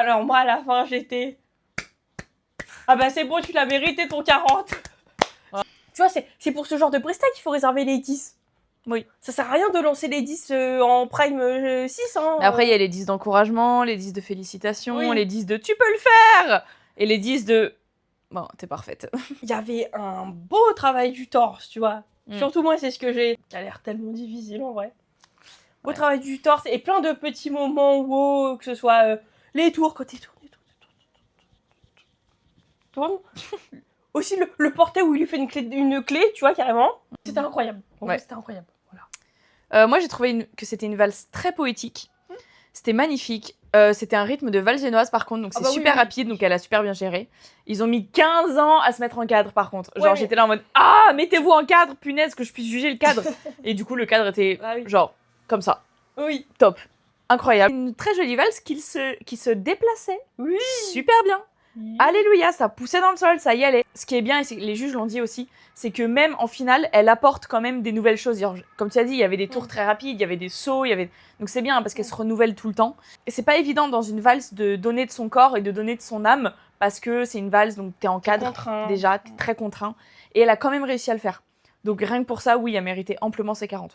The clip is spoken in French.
Alors moi, à la fin, j'étais... Ah bah c'est bon, tu l'as mérité ton 40. Tu vois, c'est pour ce genre de prestat qu'il faut réserver les 10. Oui. Ça sert à rien de lancer les 10 en prime 6. Hein, Mais après, il y a les 10 d'encouragement, les 10 de félicitations, Oui. les 10 de tu peux le faire et les 10 de bon, t'es parfaite. Il y avait un beau travail du torse, tu vois. Mm. Surtout moi, c'est ce que j'ai. Ça a l'air tellement difficile en vrai. Beau Ouais. travail du torse et plein de petits moments wow, que ce soit les tours, quand tu tournes. Aussi le porté où il lui fait une clé, tu vois, carrément. C'était incroyable. En vrai, c'était incroyable. Voilà. Moi, j'ai trouvé que c'était une valse très poétique. C'était magnifique. C'était un rythme de valse génoise, par contre, donc c'est super rapide, donc elle a super bien géré. Ils ont mis 15 ans à se mettre en cadre, par contre. Genre, j'étais là en mode « Ah, mettez-vous en cadre, punaise, que je puisse juger le cadre !» Et du coup, le cadre était genre, comme ça. Oui. Top. Incroyable. Une très jolie valse qui se déplaçait. Oui. Super bien. Alléluia, ça poussait dans le sol, ça y allait. Ce qui est bien, et les juges l'ont dit aussi, c'est que même en finale, elle apporte quand même des nouvelles choses. Genre, comme tu as dit, il y avait des tours très rapides, il y avait des sauts, donc c'est bien parce qu'elle se renouvelle tout le temps. Et c'est pas évident dans une valse de donner de son corps et de donner de son âme parce que c'est une valse, donc t'es en cadre déjà, t'es très contraint. Et elle a quand même réussi à le faire. Donc rien que pour ça, oui, elle méritait amplement ses 40.